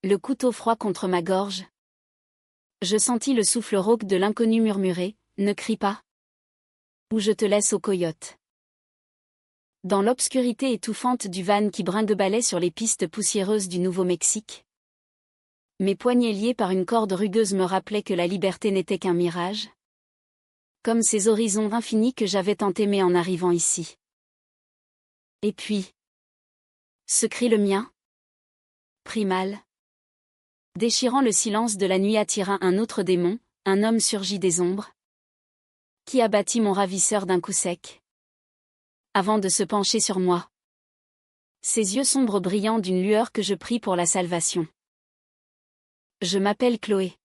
Le couteau froid contre ma gorge. Je sentis le souffle rauque de l'inconnu murmurer, « Ne crie pas. Ou je te laisse aux coyotes. » Dans l'obscurité étouffante du van qui brinque-ballait sur les pistes poussiéreuses du Nouveau-Mexique. Mes poignets liés par une corde rugueuse me rappelaient que la liberté n'était qu'un mirage. Comme ces horizons infinis que j'avais tant aimés en arrivant ici. Et puis. Ce cri le mien. Primal. Déchirant le silence de la nuit attira un autre démon, un homme surgi des ombres. Qui abattit mon ravisseur d'un coup sec. Avant de se pencher sur moi. Ses yeux sombres brillants d'une lueur que je pris pour la salvation. Je m'appelle Chloé.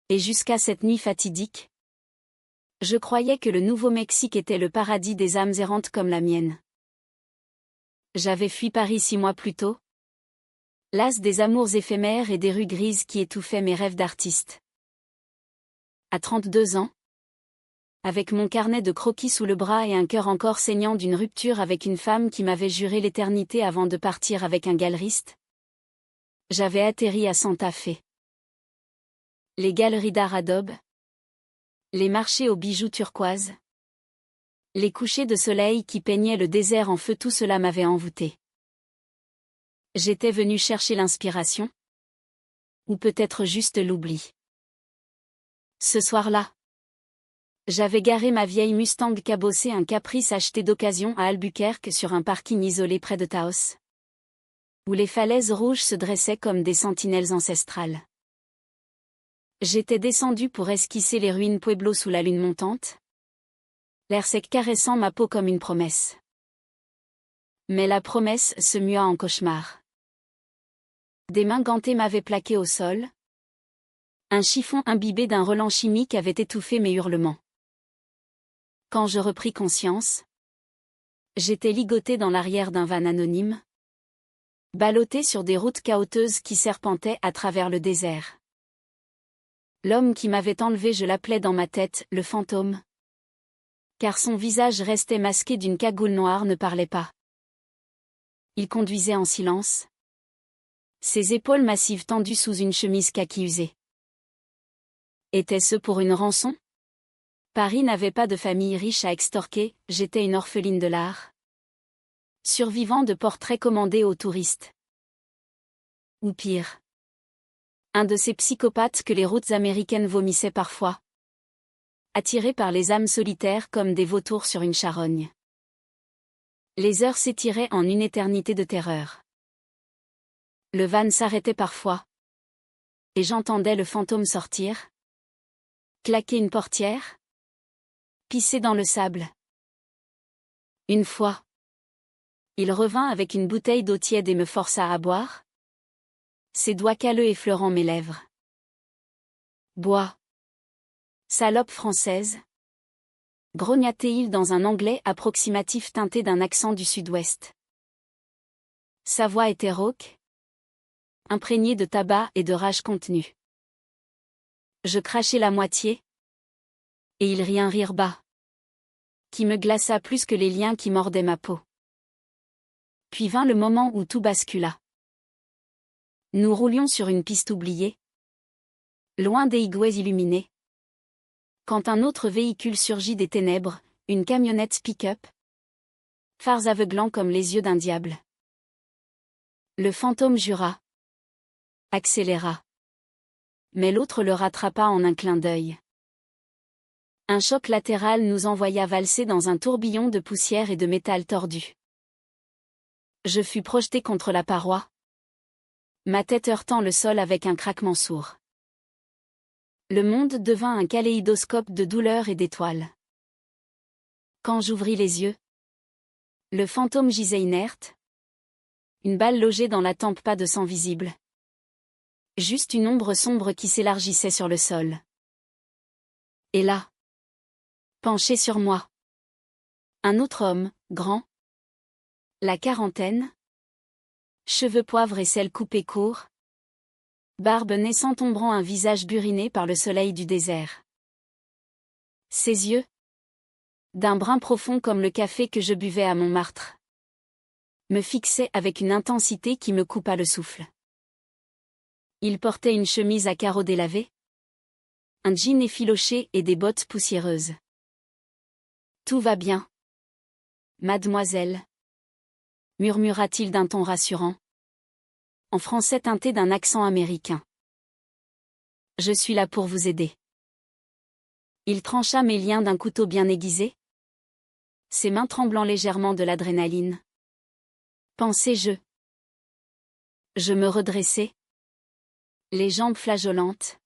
Et jusqu'à cette nuit fatidique, je croyais que le Nouveau-Mexique était le paradis des âmes errantes comme la mienne. J'avais fui Paris 6 mois plus tôt. Las des amours éphémères et des rues grises qui étouffaient mes rêves d'artiste. À 32 ans, avec mon carnet de croquis sous le bras et un cœur encore saignant d'une rupture avec une femme qui m'avait juré l'éternité avant de partir avec un galeriste, j'avais atterri à Santa Fe. Les galeries d'art adobe, les marchés aux bijoux turquoises, les couchers de soleil qui peignaient le désert en feu, tout cela m'avait envoûté. J'étais venu chercher l'inspiration. Ou peut-être juste l'oubli. Ce soir-là, j'avais garé ma vieille Mustang cabossée, un Caprice acheté d'occasion à Albuquerque sur un parking isolé près de Taos, où les falaises rouges se dressaient comme des sentinelles ancestrales. J'étais descendu pour esquisser les ruines Pueblo sous la lune montante, l'air sec caressant ma peau comme une promesse. Mais la promesse se mua en cauchemar. Des mains gantées m'avaient plaqué au sol. Un chiffon imbibé d'un relent chimique avait étouffé mes hurlements. Quand je repris conscience, j'étais ligoté dans l'arrière d'un van anonyme, ballotté sur des routes chaotiques qui serpentaient à travers le désert. L'homme qui m'avait enlevé, je l'appelais dans ma tête le fantôme. Car son visage restait masqué d'une cagoule noire, ne parlait pas. Il conduisait en silence. Ses épaules massives tendues sous une chemise kaki usée. Était-ce pour une rançon? Paris n'avait pas de famille riche à extorquer, j'étais une orpheline de l'art. Survivant de portraits commandés aux touristes. Ou pire. Un de ces psychopathes que les routes américaines vomissaient parfois. Attirés par les âmes solitaires comme des vautours sur une charogne. Les heures s'étiraient en une éternité de terreur. Le van s'arrêtait parfois. Et j'entendais le fantôme sortir. Claquer une portière. Pisser dans le sable. Une fois. Il revint avec une bouteille d'eau tiède et me força à boire. Ses doigts calleux effleurant mes lèvres. Bois. Salope française. Grognatait-il dans un anglais approximatif teinté d'un accent du sud-ouest. Sa voix était rauque. Imprégné de tabac et de rage contenue. Je crachai la moitié. Et il rit un rire bas. Qui me glaça plus que les liens qui mordaient ma peau. Puis vint le moment où tout bascula. Nous roulions sur une piste oubliée. Loin des highways illuminés. Quand un autre véhicule surgit des ténèbres, une camionnette pick-up. Phares aveuglants comme les yeux d'un diable. Le fantôme jura. Accéléra. Mais l'autre le rattrapa en un clin d'œil. Un choc latéral nous envoya valser dans un tourbillon de poussière et de métal tordu. Je fus projeté contre la paroi. Ma tête heurtant le sol avec un craquement sourd. Le monde devint un kaléidoscope de douleurs et d'étoiles. Quand j'ouvris les yeux, le fantôme gisait inerte. Une balle logée dans la tempe, pas de sang visible. Juste une ombre sombre qui s'élargissait sur le sol. Et là, penché sur moi, un autre homme, grand, la quarantaine, cheveux poivre et sel coupés courts, barbe naissante ombrant un visage buriné par le soleil du désert. Ses yeux, d'un brun profond comme le café que je buvais à Montmartre, me fixaient avec une intensité qui me coupa le souffle. Il portait une chemise à carreaux délavés, un jean effiloché et des bottes poussiéreuses. Tout va bien, mademoiselle, murmura-t-il d'un ton rassurant, en français teinté d'un accent américain. Je suis là pour vous aider. Il trancha mes liens d'un couteau bien aiguisé, ses mains tremblant légèrement de l'adrénaline. Pensai-je. Je me redressai, les jambes flageolantes,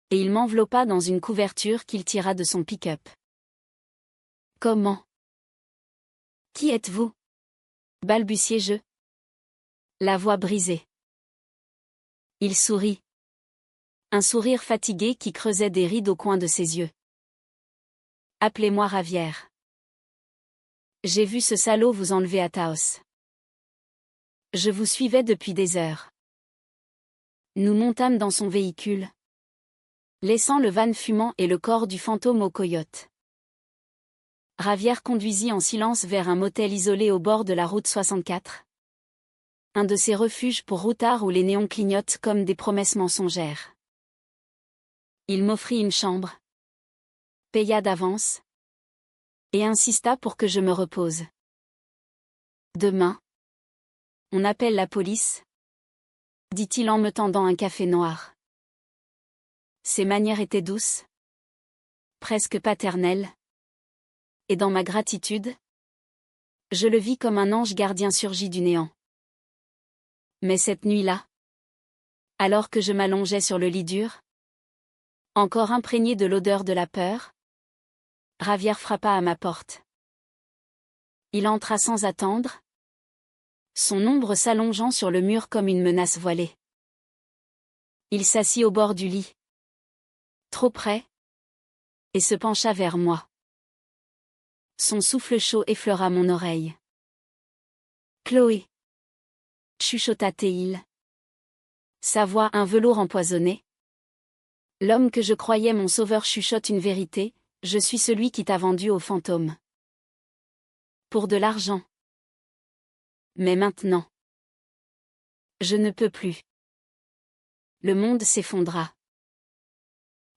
et il m'enveloppa dans une couverture qu'il tira de son pick-up. Comment? Qui êtes-vous? Balbutiai-je, la voix brisée. Il sourit. Un sourire fatigué qui creusait des rides au coin de ses yeux. Appelez-moi Ravière. J'ai vu ce salaud vous enlever à Taos. Je vous suivais depuis des heures. Nous montâmes dans son véhicule, laissant le van fumant et le corps du fantôme au coyote. Ravière conduisit en silence vers un motel isolé au bord de la route 64. Un de ces refuges pour routards où les néons clignotent comme des promesses mensongères. Il m'offrit une chambre, paya d'avance, et insista pour que je me repose. Demain, on appelle la police, dit-il en me tendant un café noir. Ses manières étaient douces, presque paternelles, et dans ma gratitude, je le vis comme un ange gardien surgi du néant. Mais cette nuit-là, alors que je m'allongeais sur le lit dur, encore imprégné de l'odeur de la peur, Ravière frappa à ma porte. Il entra sans attendre, son ombre s'allongeant sur le mur comme une menace voilée. Il s'assit au bord du lit, trop près, et se pencha vers moi. Son souffle chaud effleura mon oreille. Chloé, chuchota-t-il. Sa voix un velours empoisonné. L'homme que je croyais mon sauveur chuchote une vérité, je suis celui qui t'a vendu au fantôme. Pour de l'argent. Mais maintenant, je ne peux plus. Le monde s'effondra.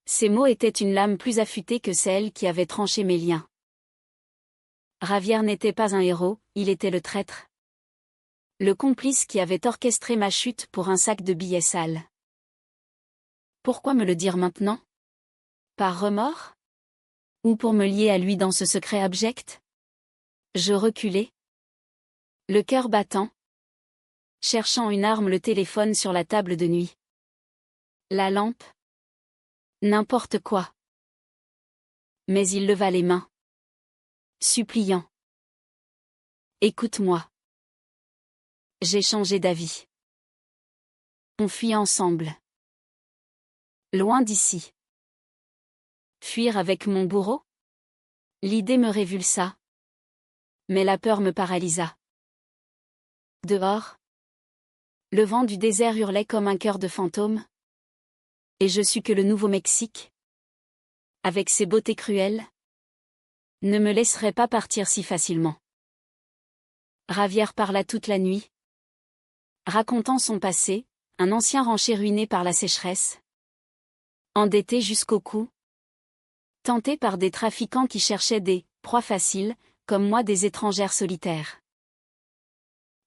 Ces mots étaient une lame plus affûtée que celle qui avait tranché mes liens. Ravière n'était pas un héros, il était le traître. Le complice qui avait orchestré ma chute pour un sac de billets sales. Pourquoi me le dire maintenant? Par remords? Ou pour me lier à lui dans ce secret abject? Je reculai, le cœur battant, cherchant une arme, le téléphone sur la table de nuit. La lampe? N'importe quoi. Mais il leva les mains, suppliant. Écoute-moi. J'ai changé d'avis. On fuit ensemble. Loin d'ici. Fuir avec mon bourreau? L'idée me révulsa. Mais la peur me paralysa. Dehors, le vent du désert hurlait comme un cœur de fantôme. Et je sus que le Nouveau-Mexique, avec ses beautés cruelles, ne me laisserait pas partir si facilement. Ravière parla toute la nuit, racontant son passé, un ancien rancher ruiné par la sécheresse, endetté jusqu'au cou, tenté par des trafiquants qui cherchaient des proies faciles, comme moi des étrangères solitaires.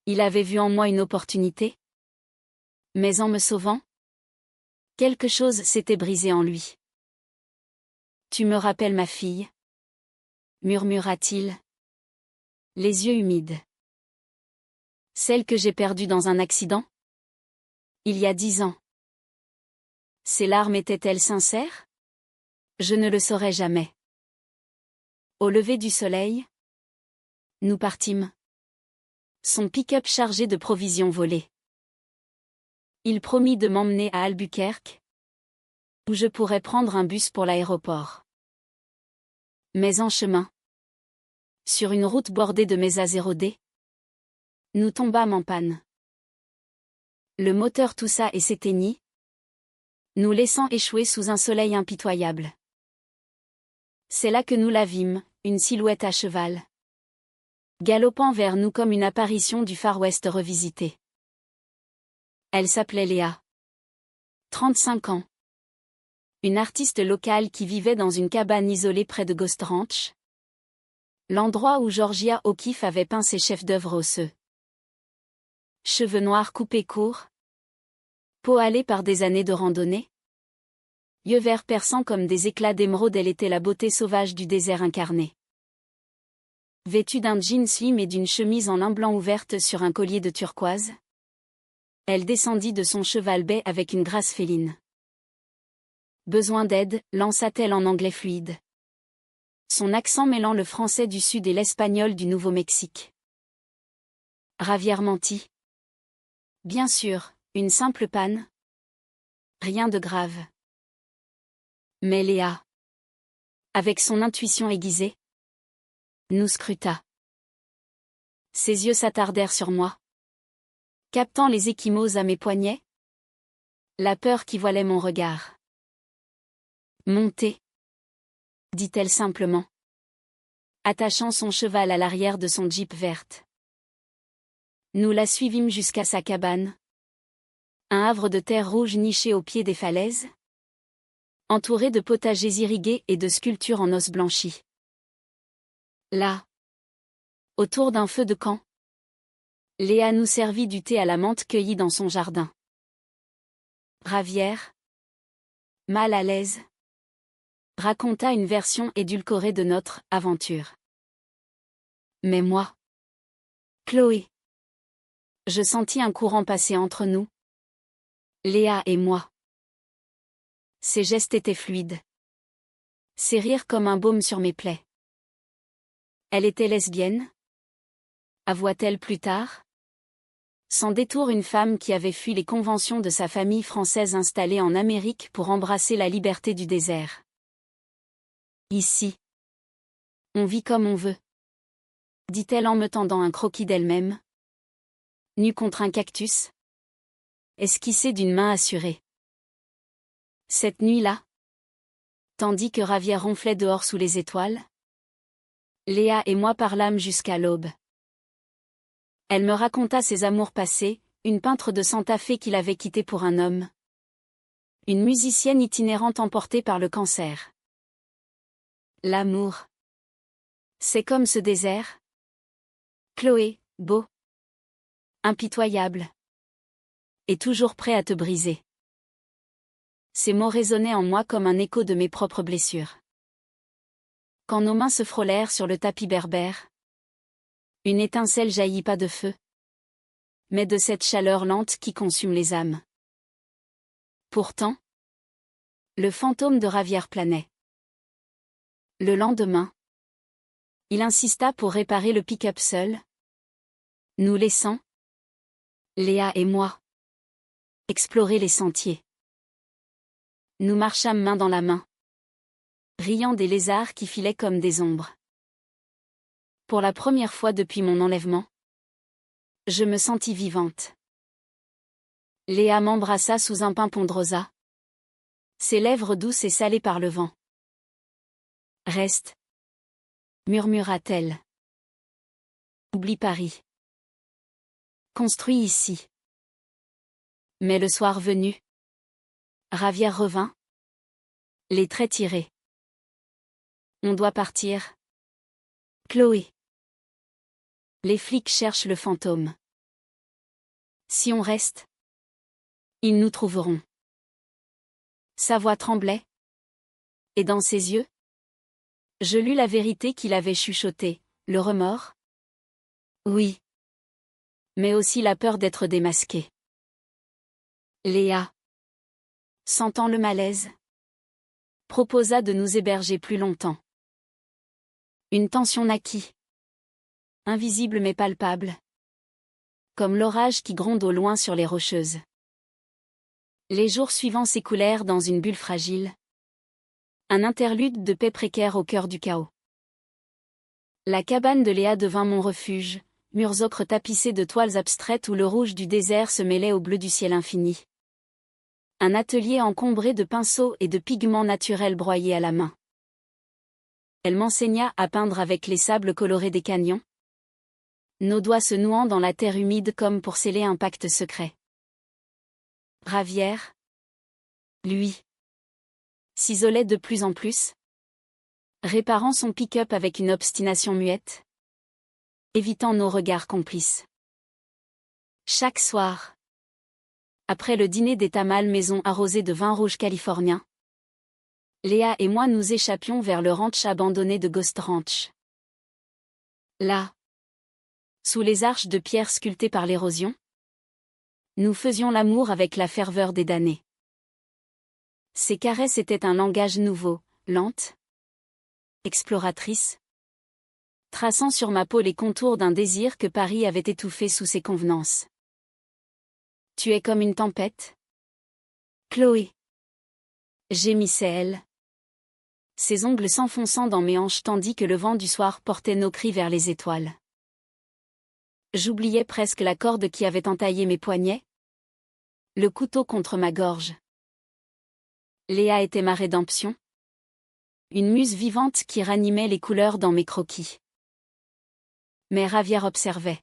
Il avait vu en moi une opportunité. Mais en me sauvant, quelque chose s'était brisé en lui. Tu me rappelles ma fille, murmura-t-il, les yeux humides. Celle que j'ai perdue dans un accident? Il y a 10 ans. Ses larmes étaient-elles sincères? Je ne le saurais jamais. Au lever du soleil, nous partîmes. Son pick-up chargé de provisions volées. Il promit de m'emmener à Albuquerque, où je pourrais prendre un bus pour l'aéroport. Mais en chemin, sur une route bordée de mésas érodés, nous tombâmes en panne. Le moteur toussa et s'éteignit, nous laissant échouer sous un soleil impitoyable. C'est là que nous la vîmes, une silhouette à cheval, galopant vers nous comme une apparition du Far West revisité. Elle s'appelait Léa. 35 ans. Une artiste locale qui vivait dans une cabane isolée près de Ghost Ranch. L'endroit où Georgia O'Keeffe avait peint ses chefs-d'œuvre osseux. Cheveux noirs coupés courts. Peau hâlée par des années de randonnée. Yeux verts perçants comme des éclats d'émeraude, elle était la beauté sauvage du désert incarnée. Vêtue d'un jean slim et d'une chemise en lin blanc ouverte sur un collier de turquoise, elle descendit de son cheval bai avec une grâce féline. Besoin d'aide, lança-t-elle en anglais fluide. Son accent mêlant le français du Sud et l'espagnol du Nouveau-Mexique. Javier mentit. Bien sûr, une simple panne. Rien de grave. Mais Léa, avec son intuition aiguisée, nous scruta. Ses yeux s'attardèrent sur moi. Captant les ecchymoses à mes poignets. La peur qui voilait mon regard. Montez, dit-elle simplement, attachant son cheval à l'arrière de son Jeep verte. Nous la suivîmes jusqu'à sa cabane. Un havre de terre rouge niché au pied des falaises, entouré de potagers irrigués et de sculptures en os blanchis. Là, autour d'un feu de camp, Léa nous servit du thé à la menthe cueilli dans son jardin. Javier, mal à l'aise, raconta une version édulcorée de notre aventure. Mais moi, Chloé, je sentis un courant passer entre nous, Léa et moi. Ses gestes étaient fluides. Ses rires comme un baume sur mes plaies. Elle était lesbienne? Avoua-t-elle plus tard? Sans détour, une femme qui avait fui les conventions de sa famille française installée en Amérique pour embrasser la liberté du désert. Ici, on vit comme on veut, dit-elle en me tendant un croquis d'elle-même, nue contre un cactus, esquissé d'une main assurée. Cette nuit-là, tandis que Javier ronflait dehors sous les étoiles, Léa et moi parlâmes jusqu'à l'aube. Elle me raconta ses amours passés, une peintre de Santa Fe qu'il avait quittée pour un homme. Une musicienne itinérante emportée par le cancer. L'amour. C'est comme ce désert. Chloé, beau. Impitoyable. Et toujours prêt à te briser. Ces mots résonnaient en moi comme un écho de mes propres blessures. Quand nos mains se frôlèrent sur le tapis berbère, une étincelle jaillit pas de feu, mais de cette chaleur lente qui consume les âmes. Pourtant, le fantôme de Javier planait. Le lendemain, il insista pour réparer le pick-up seul, nous laissant, Léa et moi, explorer les sentiers. Nous marchâmes main dans la main, riant des lézards qui filaient comme des ombres. Pour la première fois depuis mon enlèvement, je me sentis vivante. Léa m'embrassa sous un pimpon de rosa, ses lèvres douces et salées par le vent. Reste, murmura-t-elle. Oublie Paris. Construis ici. Mais le soir venu, Javier revint, les traits tirés. On doit partir. Chloé. Les flics cherchent le fantôme. Si on reste, ils nous trouveront. Sa voix tremblait. Et dans ses yeux, je lus la vérité qu'il avait chuchotée, le remords. Oui. Mais aussi la peur d'être démasquée. Léa, sentant le malaise, proposa de nous héberger plus longtemps. Une tension naquit. Invisible mais palpable. Comme l'orage qui gronde au loin sur les rocheuses. Les jours suivants s'écoulèrent dans une bulle fragile. Un interlude de paix précaire au cœur du chaos. La cabane de Léa devint mon refuge, murs ocre tapissés de toiles abstraites où le rouge du désert se mêlait au bleu du ciel infini. Un atelier encombré de pinceaux et de pigments naturels broyés à la main. Elle m'enseigna à peindre avec les sables colorés des canyons. Nos doigts se nouant dans la terre humide comme pour sceller un pacte secret. Javier, Lui s'isolait de plus en plus, réparant son pick-up avec une obstination muette, évitant nos regards complices. Chaque soir, après le dîner des tamales maison arrosé de vin rouge californien, Léa et moi nous échappions vers le ranch abandonné de Ghost Ranch. Là, sous les arches de pierre sculptées par l'érosion, nous faisions l'amour avec la ferveur des damnés. Ses caresses étaient un langage nouveau, lente, exploratrice, traçant sur ma peau les contours d'un désir que Paris avait étouffé sous ses convenances. Tu es comme une tempête, Chloé. Gémissait elle, ses ongles s'enfonçant dans mes hanches tandis que le vent du soir portait nos cris vers les étoiles. J'oubliais presque la corde qui avait entaillé mes poignets, le couteau contre ma gorge. Léa était ma rédemption, une muse vivante qui ranimait les couleurs dans mes croquis. Mais Ravière observait.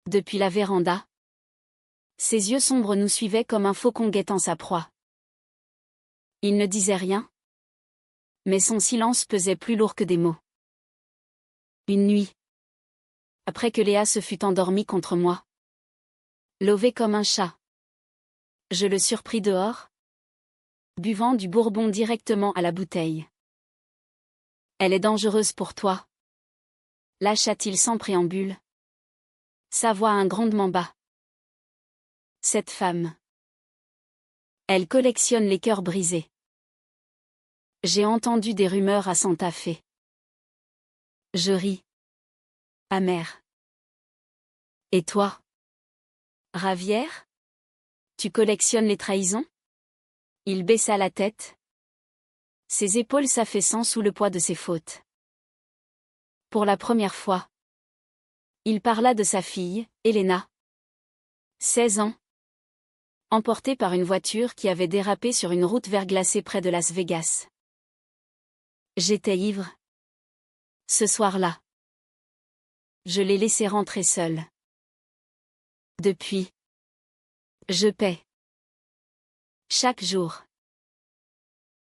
Depuis la véranda, ses yeux sombres nous suivaient comme un faucon guettant sa proie. Il ne disait rien, mais son silence pesait plus lourd que des mots. Une nuit, après que Léa se fut endormie contre moi, lové comme un chat, je le surpris dehors, buvant du bourbon directement à la bouteille. Elle est dangereuse pour toi, lâcha-t-il sans préambule. Sa voix un grondement bas. Cette femme. Elle collectionne les cœurs brisés. J'ai entendu des rumeurs à Santa Fe. Je ris. Amer. Et toi? Ravière? Tu collectionnes les trahisons? Il baissa la tête, ses épaules s'affaissant sous le poids de ses fautes. Pour la première fois, il parla de sa fille, Elena. 16 ans. Emportée par une voiture qui avait dérapé sur une route verglacée près de Las Vegas. J'étais ivre. Ce soir-là. Je l'ai laissée rentrer seule. Depuis. Je paie. Chaque jour.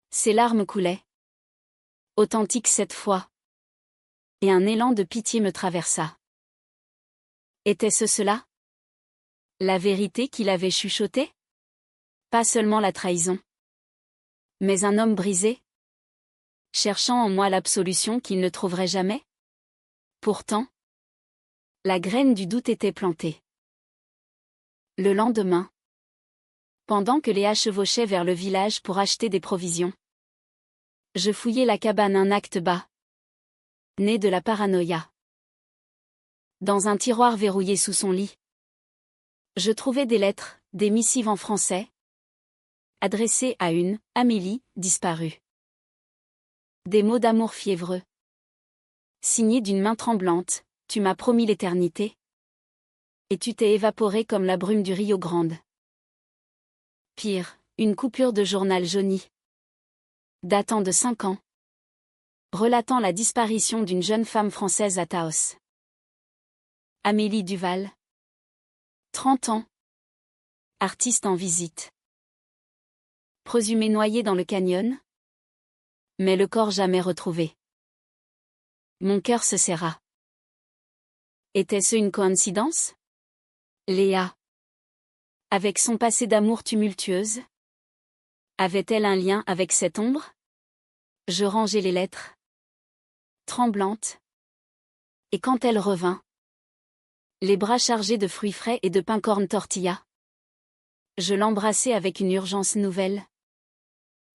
Ses larmes coulaient. Authentiques cette fois. Et un élan de pitié me traversa. Était-ce cela? La vérité qu'il avait chuchotée? Pas seulement la trahison. Mais un homme brisé? Cherchant en moi l'absolution qu'il ne trouverait jamais? Pourtant, la graine du doute était plantée. Le lendemain, pendant que Léa chevauchait vers le village pour acheter des provisions, je fouillai la cabane un acte bas, né de la paranoïa. Dans un tiroir verrouillé sous son lit, je trouvai des lettres, des missives en français, adressées à une Amélie, disparue. Des mots d'amour fiévreux. Signés d'une main tremblante, tu m'as promis l'éternité. Et tu t'es évaporé comme la brume du Rio Grande. Pire, une coupure de journal jauni. Datant de 5 ans. Relatant la disparition d'une jeune femme française à Taos. Amélie Duval. 30 ans. Artiste en visite. Présumée noyée dans le canyon. Mais le corps jamais retrouvé. Mon cœur se serra. Était-ce une coïncidence? Léa. Avec son passé d'amour tumultueuse? Avait-elle un lien avec cette ombre? Je rangeai les lettres. Tremblante. Et quand elle revint, les bras chargés de fruits frais et de pain-corne tortilla, je l'embrassai avec une urgence nouvelle.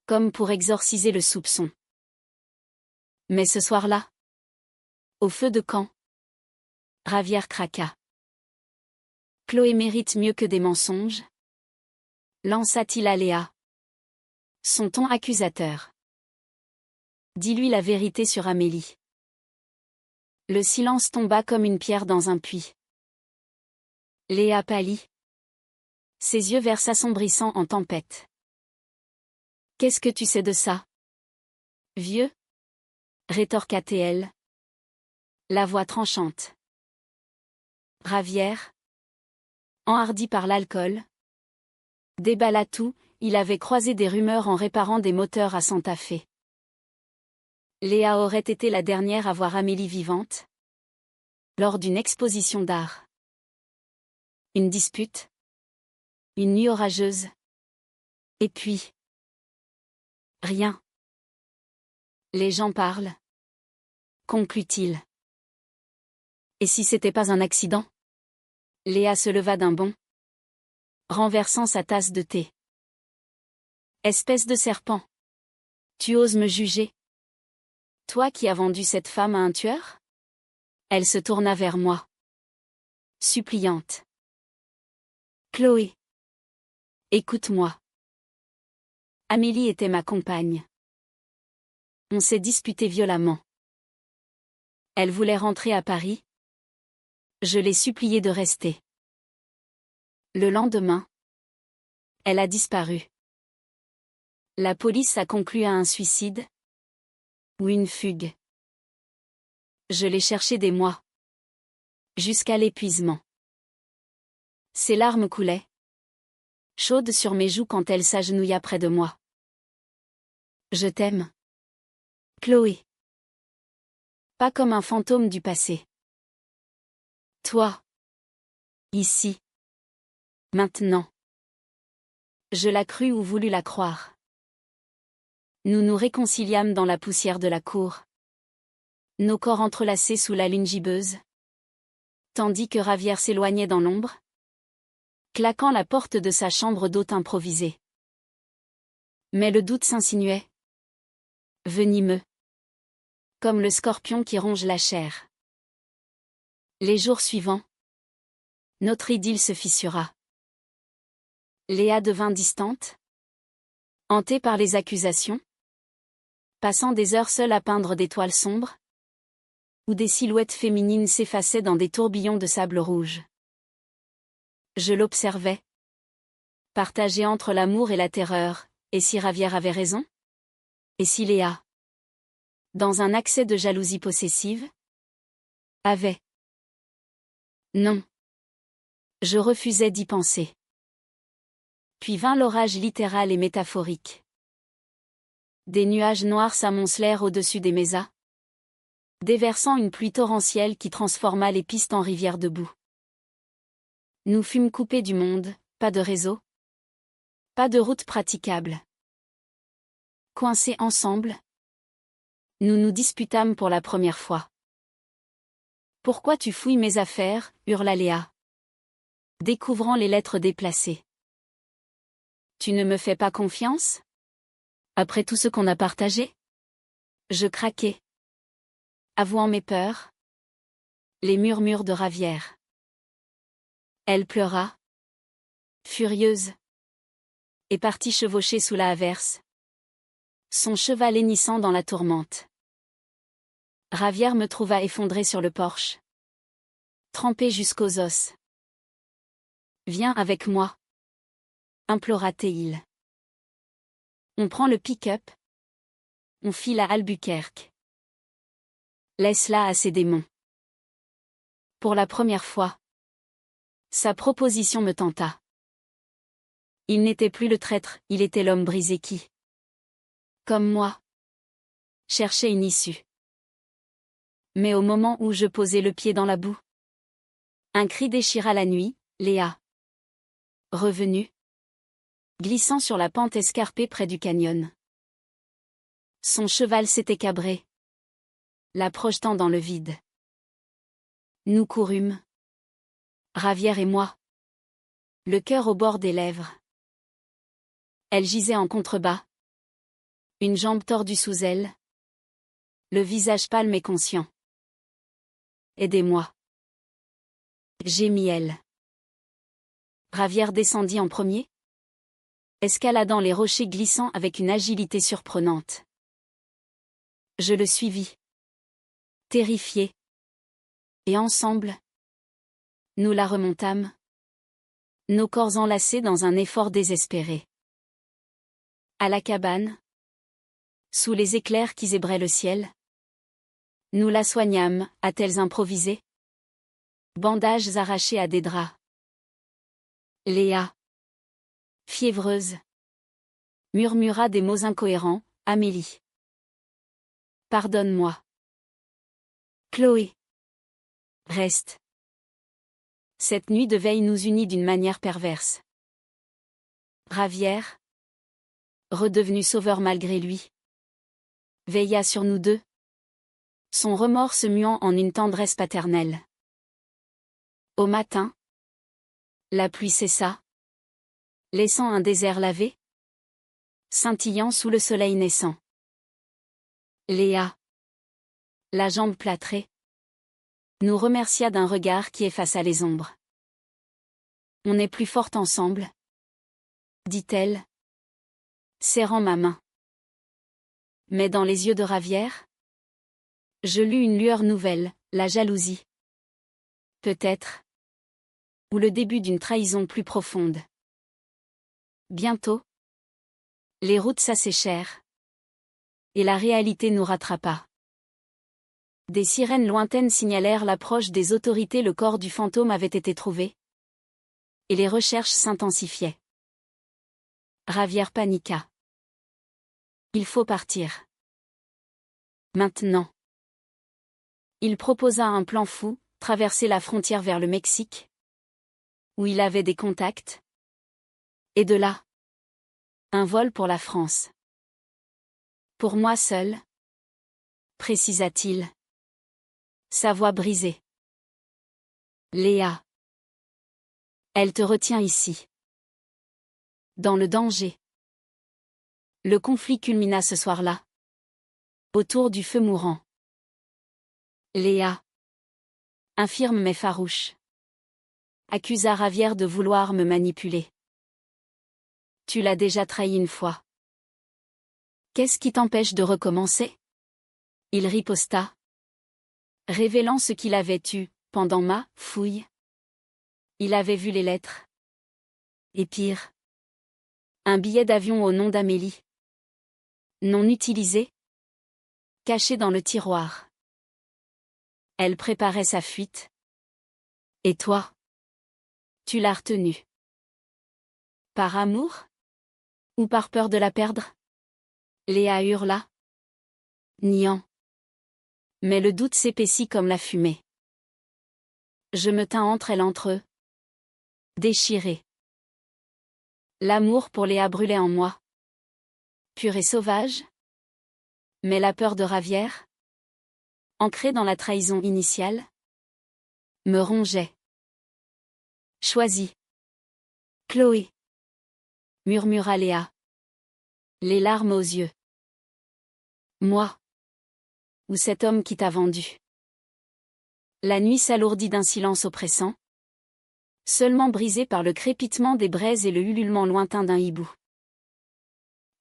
Comme pour exorciser le soupçon. Mais ce soir-là, au feu de camp, Ravière craqua. Chloé mérite mieux que des mensonges? Lança-t-il à Léa. Son ton accusateur. Dis-lui la vérité sur Amélie. Le silence tomba comme une pierre dans un puits. Léa pâlit. Ses yeux verts s'assombrissant en tempête. Qu'est-ce que tu sais de ça? Vieux? Rétorqua-t-elle. La voix tranchante. Ravière, enhardi par l'alcool, déballa tout, il avait croisé des rumeurs en réparant des moteurs à Santa Fe. Léa aurait été la dernière à voir Amélie vivante lors d'une exposition d'art. Une dispute. Une nuit orageuse. Et puis... rien. Les gens parlent. Conclut-il. Et si c'était pas un accident? Léa se leva d'un bond, renversant sa tasse de thé. Espèce de serpent. Tu oses me juger? Toi qui as vendu cette femme à un tueur? Elle se tourna vers moi. Suppliante. Chloé. Écoute-moi. Amélie était ma compagne. On s'est disputé violemment. Elle voulait rentrer à Paris. Je l'ai suppliée de rester. Le lendemain, elle a disparu. La police a conclu à un suicide ou une fugue. Je l'ai cherchée des mois. Jusqu'à l'épuisement. Ses larmes coulaient, chaudes sur mes joues quand elle s'agenouilla près de moi. Je t'aime. Chloé. Pas comme un fantôme du passé. Toi. Ici. Maintenant. Je la crus ou voulus la croire. Nous nous réconciliâmes dans la poussière de la cour. Nos corps entrelacés sous la lune gibbeuse. Tandis que Ravière s'éloignait dans l'ombre, claquant la porte de sa chambre d'hôte improvisée. Mais le doute s'insinuait. Venimeux. Comme le scorpion qui ronge la chair. Les jours suivants, notre idylle se fissura. Léa devint distante, hantée par les accusations, passant des heures seule à peindre des toiles sombres, où des silhouettes féminines s'effaçaient dans des tourbillons de sable rouge. Je l'observais, partagé entre l'amour et la terreur, et si Ravière avait raison? Et si Léa, dans un accès de jalousie possessive, avait... Non. Je refusais d'y penser. Puis vint l'orage littéral et métaphorique. Des nuages noirs s'amoncelèrent au-dessus des mésas, déversant une pluie torrentielle qui transforma les pistes en rivières de boue. Nous fûmes coupés du monde, pas de réseau, pas de route praticable. Coincés ensemble, nous nous disputâmes pour la première fois. Pourquoi tu fouilles mes affaires, hurla Léa, découvrant les lettres déplacées. Tu ne me fais pas confiance? Après tout ce qu'on a partagé? Je craquai, avouant mes peurs. Les murmures de Ravière. Elle pleura, furieuse, et partit chevaucher sous la averse, son cheval hennissant dans la tourmente. Ravière me trouva effondré sur le porche, trempé jusqu'aux os. Viens avec moi, implora Théil. On prend le pick-up. On file à Albuquerque. Laisse-la à ses démons. Pour la première fois, sa proposition me tenta. Il n'était plus le traître, il était l'homme brisé qui, comme moi, cherchait une issue. Mais au moment où je posais le pied dans la boue, un cri déchira la nuit, Léa. Revenue, glissant sur la pente escarpée près du canyon. Son cheval s'était cabré, la projetant dans le vide. Nous courûmes, Ravière et moi, le cœur au bord des lèvres. Elle gisait en contrebas, une jambe tordue sous elle, le visage pâle mais conscient. Aidez-moi. Gémit elle. Ravière descendit en premier, escaladant les rochers glissants avec une agilité surprenante. Je le suivis, terrifié. Et ensemble, nous la remontâmes, nos corps enlacés dans un effort désespéré. À la cabane, sous les éclairs qui zébraient le ciel, nous la soignâmes, attelles improvisées, bandages arrachés à des draps. Léa, fiévreuse, Murmura des mots incohérents, Amélie. Pardonne-moi. Chloé. Reste. Cette nuit de veille nous unit d'une manière perverse. Ravière, redevenu sauveur malgré lui, veilla sur nous deux, son remords se muant en une tendresse paternelle. Au matin, la pluie cessa, laissant un désert lavé, scintillant sous le soleil naissant. Léa, la jambe plâtrée, nous remercia d'un regard qui effaça les ombres. On est plus forte ensemble, dit-elle, serrant ma main. Mais dans les yeux de Ravière, je lus une lueur nouvelle, la jalousie. Peut-être. Ou le début d'une trahison plus profonde. Bientôt, les routes s'asséchèrent. Et la réalité nous rattrapa. Des sirènes lointaines signalèrent l'approche des autorités. Le corps du fantôme avait été trouvé. Et les recherches s'intensifiaient. Ravière paniqua. Il faut partir. Maintenant. Il proposa un plan fou, traverser la frontière vers le Mexique, où il avait des contacts. Et de là, un vol pour la France. Pour moi seul, précisa-t-il. Sa voix brisée. Léa. Elle te retient ici. Dans le danger. Le conflit culmina ce soir-là. Autour du feu mourant. Léa. Infirme mais farouche. Accusa Ravière de vouloir me manipuler. Tu l'as déjà trahi une fois. Qu'est-ce qui t'empêche de recommencer? Il riposta, révélant ce qu'il avait eu, pendant ma fouille. Il avait vu les lettres. Et pire. Un billet d'avion au nom d'Amélie. Non utilisé. Caché dans le tiroir. Elle préparait sa fuite. Et toi? Tu l'as retenue. Par amour? Ou par peur de la perdre? Léa hurla. Niant. Mais le doute s'épaissit comme la fumée. Je me tins entre eux. Déchiré. L'amour pour Léa brûlait en moi. Pur et sauvage. Mais la peur de Ravière, ancrée dans la trahison initiale, me rongeait. Choisis. Chloé. Murmura Léa. Les larmes aux yeux. Moi. Ou cet homme qui t'a vendu. La nuit s'alourdit d'un silence oppressant, seulement brisé par le crépitement des braises et le ululement lointain d'un hibou.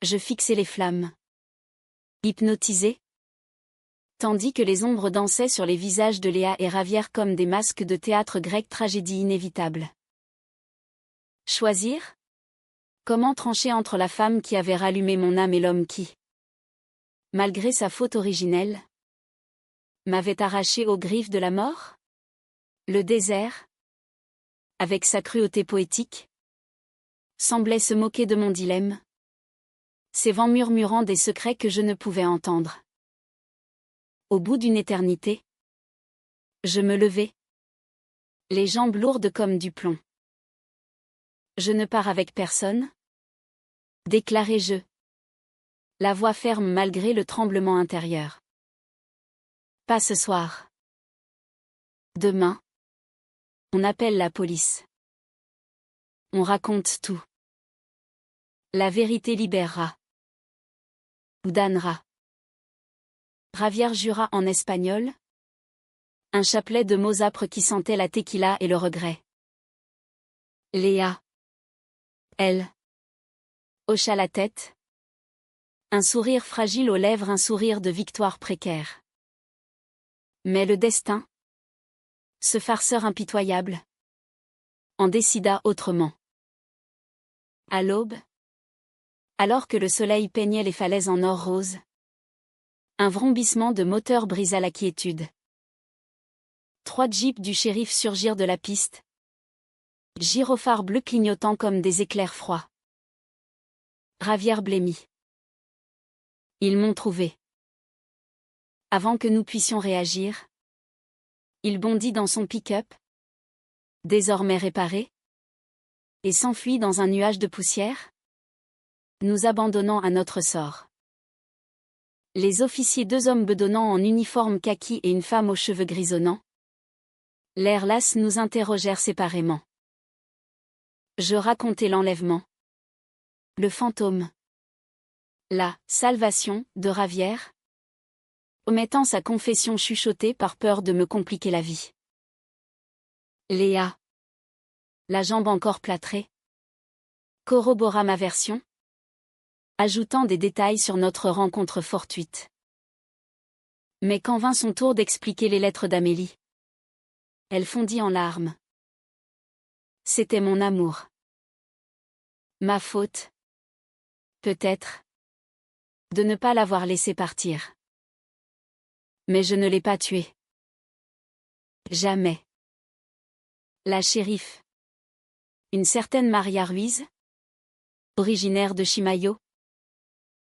Je fixai les flammes. Hypnotisé. Tandis que les ombres dansaient sur les visages de Léa et Ravière comme des masques de théâtre grec, tragédie inévitable. Choisir? Comment trancher entre la femme qui avait rallumé mon âme et l'homme qui, malgré sa faute originelle, m'avait arraché aux griffes de la mort? Le désert, avec sa cruauté poétique, semblait se moquer de mon dilemme, ses vents murmurant des secrets que je ne pouvais entendre. Au bout d'une éternité, je me levai, les jambes lourdes comme du plomb. Je ne pars avec personne, déclarai-je, la voix ferme malgré le tremblement intérieur. Pas ce soir. Demain, on appelle la police. On raconte tout. La vérité libérera. Ou damnera. Ravière jura en espagnol. Un chapelet de mots âpres qui sentaient la tequila et le regret. Léa. Elle. Hocha la tête. Un sourire fragile aux lèvres, un sourire de victoire précaire. Mais le destin, ce farceur impitoyable, en décida autrement. À l'aube, alors que le soleil peignait les falaises en or rose, un vrombissement de moteur brisa la quiétude. 3 jeeps du shérif surgirent de la piste, gyrophares bleus clignotant comme des éclairs froids. Javier blêmit. Ils m'ont trouvé. Avant que nous puissions réagir, il bondit dans son pick-up, désormais réparé, et s'enfuit dans un nuage de poussière, nous abandonnant à notre sort. Les officiers, 2 hommes bedonnants en uniforme kaki et une femme aux cheveux grisonnants, l'air las, nous interrogèrent séparément. Je racontai l'enlèvement, le fantôme, la salvation de Javier, omettant sa confession chuchotée par peur de me compliquer la vie. Léa, la jambe encore plâtrée, corrobora ma version, ajoutant des détails sur notre rencontre fortuite. Mais quand vint son tour d'expliquer les lettres d'Amélie, elle fondit en larmes. C'était mon amour. Ma faute. Peut-être. De ne pas l'avoir laissé partir. Mais je ne l'ai pas tué. Jamais. La shérif. Une certaine Maria Ruiz, originaire de Chimayo,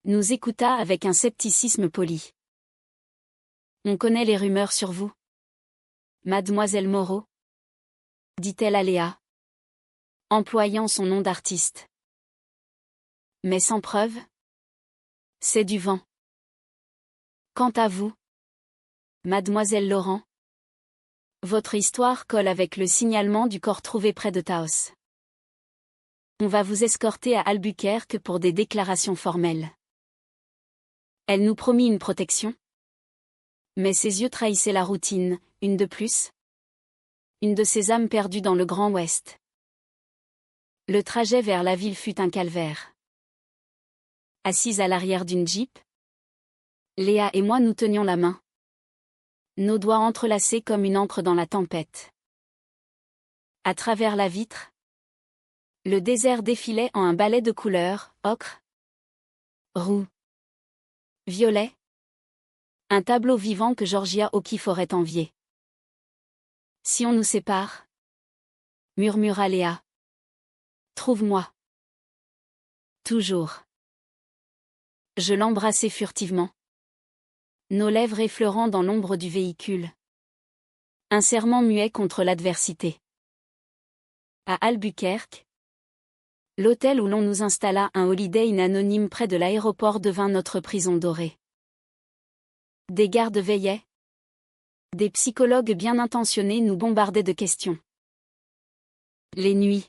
nous écouta avec un scepticisme poli. On connaît les rumeurs sur vous, Mademoiselle Moreau, dit-elle à Léa, employant son nom d'artiste. Mais sans preuve. C'est du vent. Quant à vous, Mademoiselle Laurent, votre histoire colle avec le signalement du corps trouvé près de Taos. On va vous escorter à Albuquerque pour des déclarations formelles. Elle nous promit une protection. Mais ses yeux trahissaient la routine, une de plus. Une de ces âmes perdues dans le Grand Ouest. Le trajet vers la ville fut un calvaire. Assise à l'arrière d'une Jeep, Léa et moi nous tenions la main. Nos doigts entrelacés comme une encre dans la tempête. À travers la vitre, le désert défilait en un ballet de couleurs, ocre, roux, violet. Un tableau vivant que Georgia O'Keeffe aurait envié. Si on nous sépare, murmura Léa. Trouve-moi. Toujours. Je l'embrassai furtivement. Nos lèvres effleurant dans l'ombre du véhicule. Un serment muet contre l'adversité. À Albuquerque, l'hôtel où l'on nous installa un Holiday Inn anonyme près de l'aéroport devint notre prison dorée. Des gardes veillaient. Des psychologues bien intentionnés nous bombardaient de questions. Les nuits.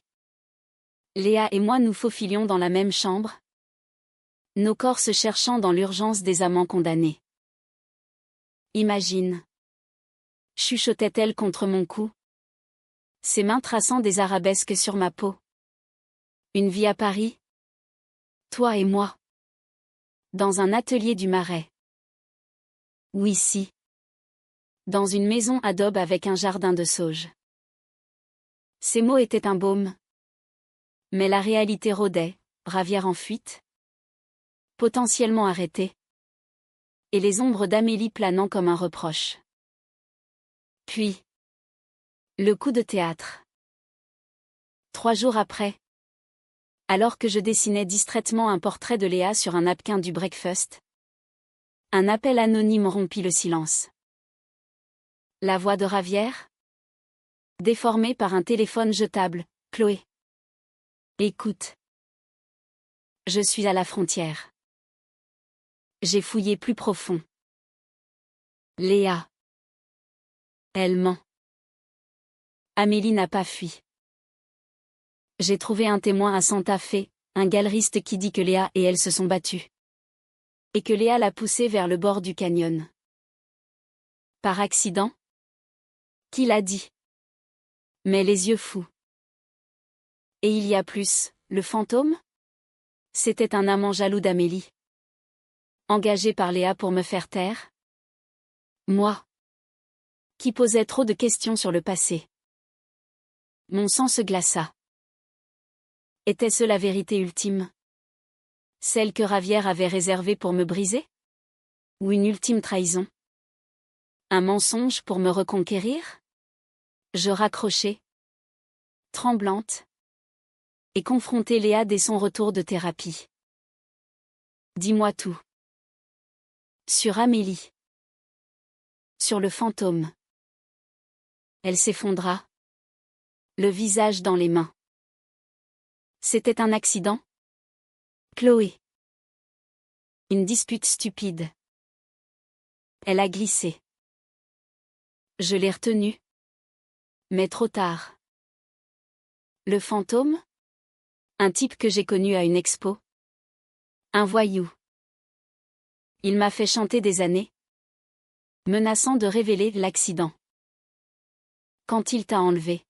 Léa et moi nous faufilions dans la même chambre. Nos corps se cherchant dans l'urgence des amants condamnés. Imagine. Chuchotait-elle contre mon cou. Ses mains traçant des arabesques sur ma peau. Une vie à Paris. Toi et moi. Dans un atelier du Marais. Ou ici. Dans une maison adobe avec un jardin de sauge. Ces mots étaient un baume. Mais la réalité rôdait, Javier en fuite. Potentiellement arrêté. Et les ombres d'Amélie planant comme un reproche. Puis. Le coup de théâtre. 3 jours après. Alors que je dessinais distraitement un portrait de Léa sur un napkin du breakfast. Un appel anonyme rompit le silence. La voix de Javier? Déformée par un téléphone jetable, Chloé. Écoute. Je suis à la frontière. J'ai fouillé plus profond. Léa. Elle ment. Amélie n'a pas fui. J'ai trouvé un témoin à Santa Fe, un galeriste qui dit que Léa et elle se sont battus. Et que Léa l'a poussée vers le bord du canyon. Par accident? Qui l'a dit? Mais les yeux fous. Et il y a plus, le fantôme? C'était un amant jaloux d'Amélie. Engagé par Léa pour me faire taire? Moi. Qui posais trop de questions sur le passé. Mon sang se glaça. Était-ce la vérité ultime? Celle que Javier avait réservée pour me briser? Ou une ultime trahison? Un mensonge pour me reconquérir? Je raccrochai. Tremblante. Et confrontai Léa dès son retour de thérapie. Dis-moi tout. Sur Amélie. Sur le fantôme. Elle s'effondra. Le visage dans les mains. C'était un accident? Chloé. Une dispute stupide. Elle a glissé. Je l'ai retenue. Mais trop tard. Le fantôme? Un type que j'ai connu à une expo. Un voyou. Il m'a fait chanter des années, menaçant de révéler l'accident. Quand il t'a enlevé,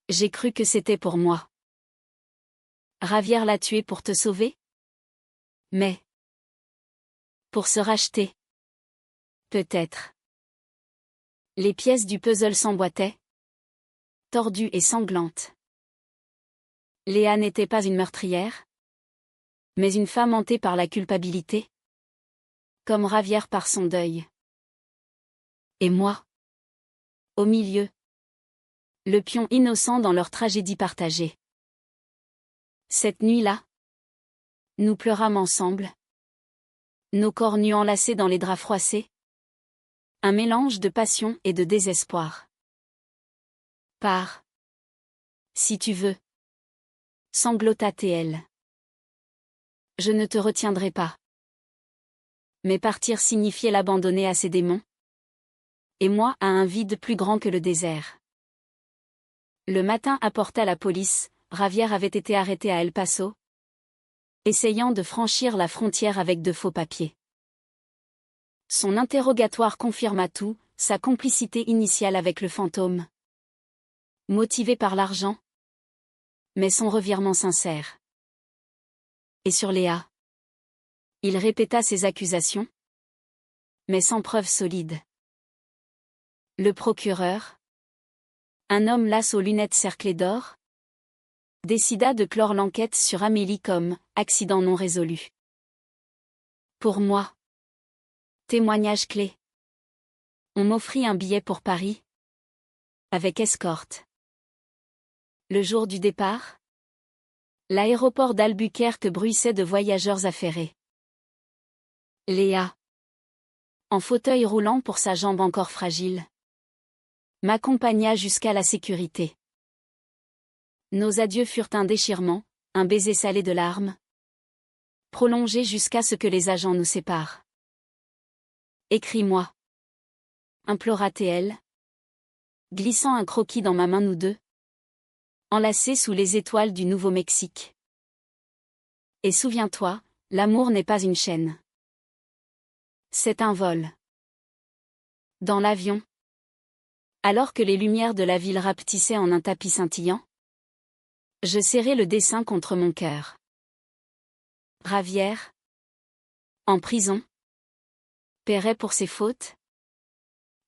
j'ai cru que c'était pour moi. Ravière l'a tué pour te sauver? Mais pour se racheter? Peut-être. Les pièces du puzzle s'emboîtaient, tordues et sanglantes. Léa n'était pas une meurtrière, mais une femme hantée par la culpabilité, comme Ravière par son deuil. Et moi, au milieu, le pion innocent dans leur tragédie partagée. Cette nuit-là, nous pleurâmes ensemble, nos corps nus enlacés dans les draps froissés, un mélange de passion et de désespoir. Pars, si tu veux, sanglota TL. Je ne te retiendrai pas. Mais partir signifiait l'abandonner à ses démons, et moi à un vide plus grand que le désert. Le matin apporta la police, Ravière avait été arrêté à El Paso, essayant de franchir la frontière avec de faux papiers. Son interrogatoire confirma tout, sa complicité initiale avec le fantôme. Motivé par l'argent, mais son revirement sincère. Et sur Léa, il répéta ses accusations, mais sans preuve solide. Le procureur, un homme las aux lunettes cerclées d'or, décida de clore l'enquête sur Amélie comme accident non résolu. Pour moi, témoignage clé. On m'offrit un billet pour Paris, avec escorte. Le jour du départ, l'aéroport d'Albuquerque bruissait de voyageurs affairés. Léa, en fauteuil roulant pour sa jambe encore fragile, m'accompagna jusqu'à la sécurité. Nos adieux furent un déchirement, un baiser salé de larmes, prolongé jusqu'à ce que les agents nous séparent. Écris-moi, implora-t-elle, glissant un croquis dans ma main nous deux, enlacés sous les étoiles du Nouveau-Mexique. Et souviens-toi, l'amour n'est pas une chaîne. C'est un vol. Dans l'avion, alors que les lumières de la ville rapetissaient en un tapis scintillant, je serrai le dessin contre mon cœur. Ravière, en prison, paierait pour ses fautes,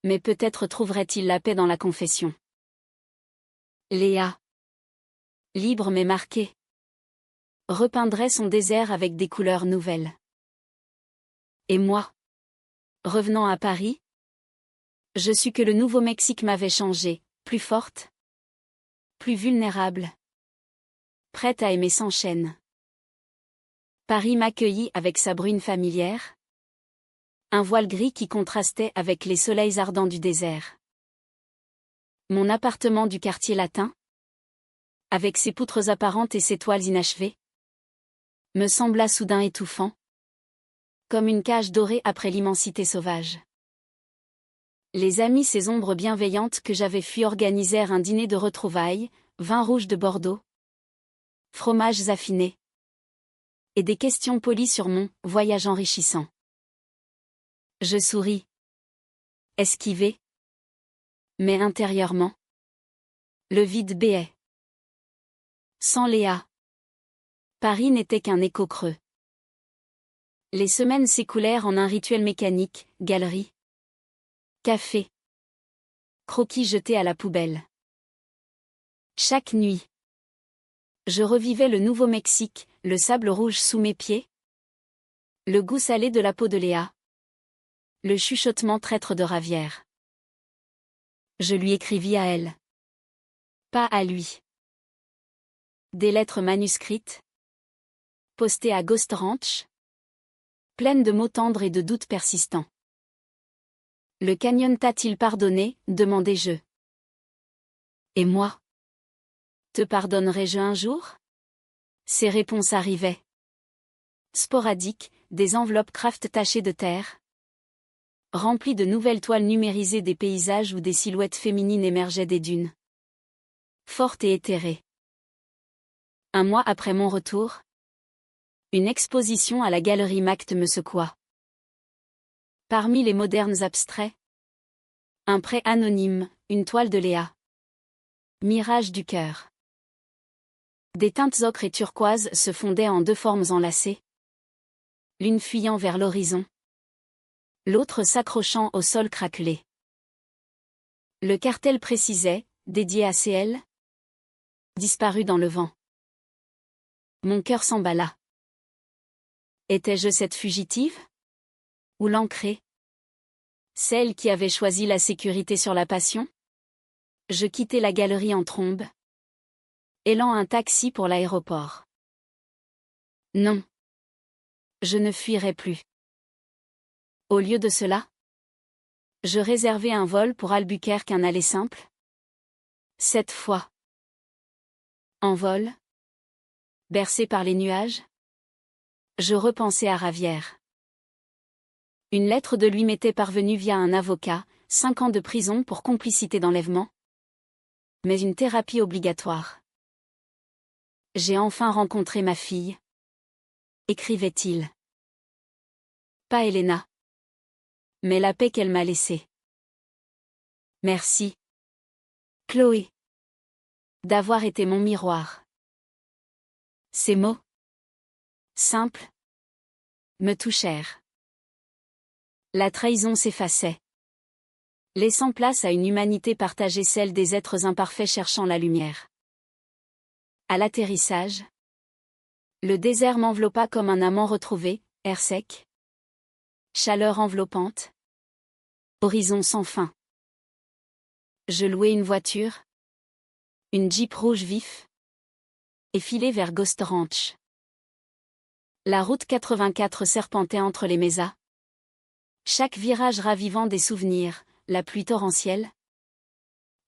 mais peut-être trouverait-il la paix dans la confession. Léa, libre mais marquée, repeindrait son désert avec des couleurs nouvelles. Et moi, revenant à Paris, je sus que le Nouveau-Mexique m'avait changée, plus forte, plus vulnérable, prête à aimer sans chaîne. Paris m'accueillit avec sa brune familière, un voile gris qui contrastait avec les soleils ardents du désert. Mon appartement du quartier latin, avec ses poutres apparentes et ses toiles inachevées, me sembla soudain étouffant, comme une cage dorée après l'immensité sauvage. Les amis, ces ombres bienveillantes que j'avais fui organisèrent un dîner de retrouvailles, vin rouge de Bordeaux, fromages affinés, et des questions polies sur mon voyage enrichissant. Je souris, esquivé, mais intérieurement, le vide béait. Sans Léa, Paris n'était qu'un écho creux. Les semaines s'écoulèrent en un rituel mécanique, galerie, café, croquis jetés à la poubelle. Chaque nuit, je revivais le Nouveau-Mexique, le sable rouge sous mes pieds, le goût salé de la peau de Léa, le chuchotement traître de Ravière. Je lui écrivis à elle. Pas à lui. Des lettres manuscrites, postées à Ghost Ranch, pleine de mots tendres et de doutes persistants. Le canyon t'a-t-il pardonné, demandai-je. Et moi? Te pardonnerai-je un jour? Ces réponses arrivaient. Sporadiques, des enveloppes Kraft tachées de terre, remplies de nouvelles toiles numérisées des paysages où des silhouettes féminines émergeaient des dunes. Fortes et éthérées. Un mois après mon retour, une exposition à la galerie Mact me secoua. Parmi les modernes abstraits, un prêt anonyme, une toile de Léa. Mirage du cœur. Des teintes ocre et turquoise se fondaient en deux formes enlacées, l'une fuyant vers l'horizon, l'autre s'accrochant au sol craquelé. Le cartel précisait, dédié à CL, disparu dans le vent. Mon cœur s'emballa. Étais-je cette fugitive? Ou l'ancrée? Celle qui avait choisi la sécurité sur la passion? Je quittai la galerie en trombe, élant un taxi pour l'aéroport. Non. Je ne fuirai plus. Au lieu de cela, je réservai un vol pour Albuquerque, un aller simple. Cette fois. En vol, bercé par les nuages, je repensai à Ravière. Une lettre de lui m'était parvenue via un avocat, 5 ans de prison pour complicité d'enlèvement. Mais une thérapie obligatoire. J'ai enfin rencontré ma fille. Écrivait-il. Pas Elena. Mais la paix qu'elle m'a laissée. Merci. Chloé. D'avoir été mon miroir. Ces mots, simples, me touchèrent. La trahison s'effaçait, laissant place à une humanité partagée, celle des êtres imparfaits cherchant la lumière. À l'atterrissage, le désert m'enveloppa comme un amant retrouvé, air sec, chaleur enveloppante, horizon sans fin. Je louai une voiture, une Jeep rouge vif, et filai vers Ghost Ranch. La route 84 serpentait entre les mesas, chaque virage ravivant des souvenirs, la pluie torrentielle,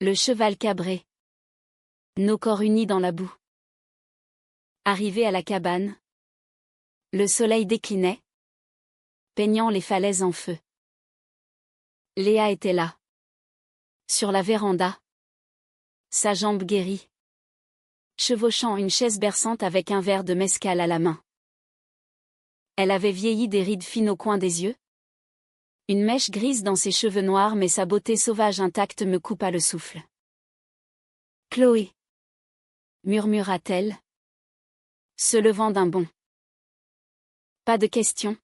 le cheval cabré, nos corps unis dans la boue. Arrivé à la cabane, le soleil déclinait, peignant les falaises en feu. Léa était là, sur la véranda, sa jambe guérie, chevauchant une chaise berçante avec un verre de mezcal à la main. Elle avait vieilli, des rides fines au coin des yeux, une mèche grise dans ses cheveux noirs, mais sa beauté sauvage intacte me coupa le souffle. Chloé, murmura-t-elle, se levant d'un bond. Pas de questions,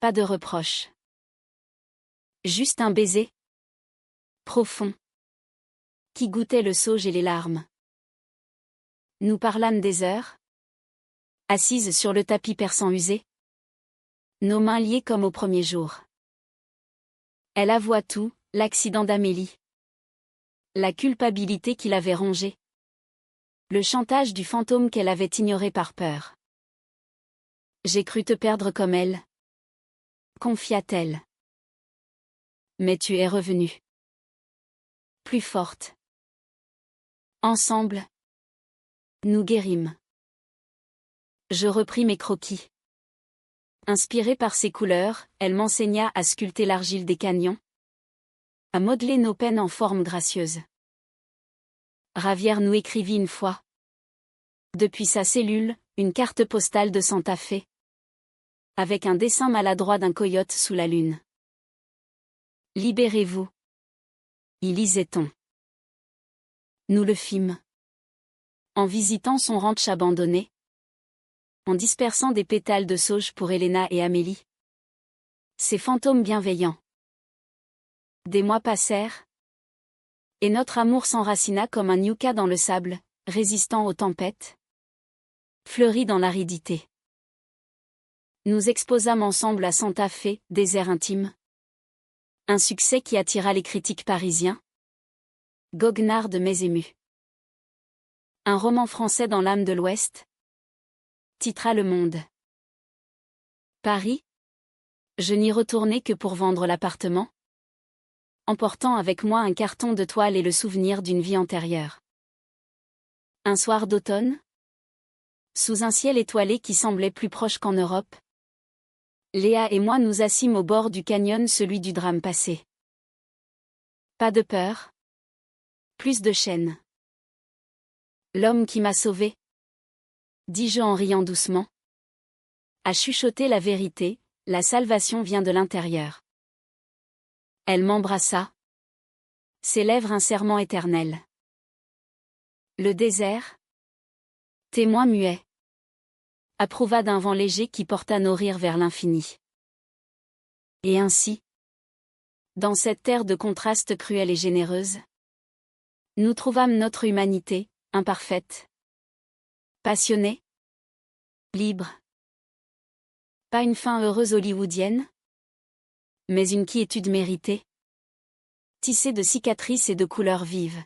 pas de reproches. Juste un baiser, profond, qui goûtait le sauge et les larmes. Nous parlâmes des heures, assises sur le tapis persan usé, nos mains liées comme au premier jour. Elle avoua tout, l'accident d'Amélie, la culpabilité qui l'avait rongée, le chantage du fantôme qu'elle avait ignoré par peur. J'ai cru te perdre comme elle, confia-t-elle. Mais tu es revenue. Plus forte. Ensemble, nous guérîmes. Je repris mes croquis. Inspirée par ses couleurs, elle m'enseigna à sculpter l'argile des canyons, à modeler nos peines en formes gracieuses. Ravière nous écrivit une fois, depuis sa cellule, une carte postale de Santa Fe, avec un dessin maladroit d'un coyote sous la lune. Libérez-vous. Y lisait-on. Nous le fîmes. En visitant son ranch abandonné, en dispersant des pétales de sauge pour Elena et Amélie. Ces fantômes bienveillants. Des mois passèrent, et notre amour s'enracina comme un yucca dans le sable, résistant aux tempêtes, fleuri dans l'aridité. Nous exposâmes ensemble à Santa Fe, désert intime. Un succès qui attira les critiques parisiens. Goguenard de Mes émus. Un roman français dans l'âme de l'Ouest, titra Le Monde. Paris? Je n'y retournais que pour vendre l'appartement, emportant avec moi un carton de toile et le souvenir d'une vie antérieure. Un soir d'automne? Sous un ciel étoilé qui semblait plus proche qu'en Europe, Léa et moi nous assîmes au bord du canyon, celui du drame passé. Pas de peur. Plus de chaîne. L'homme qui m'a sauvé, dis-je en riant doucement, a chuchoté la vérité, la salvation vient de l'intérieur. Elle m'embrassa. Ses lèvres un serment éternel. Le désert, témoin muet, approuva d'un vent léger qui porta nos rires vers l'infini. Et ainsi, dans cette terre de contrastes cruelle et généreuse, nous trouvâmes notre humanité, imparfaite, passionnée, libre. Pas une fin heureuse hollywoodienne, mais une quiétude méritée, tissée de cicatrices et de couleurs vives.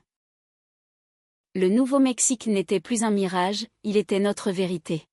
Le Nouveau-Mexique n'était plus un mirage, il était notre vérité.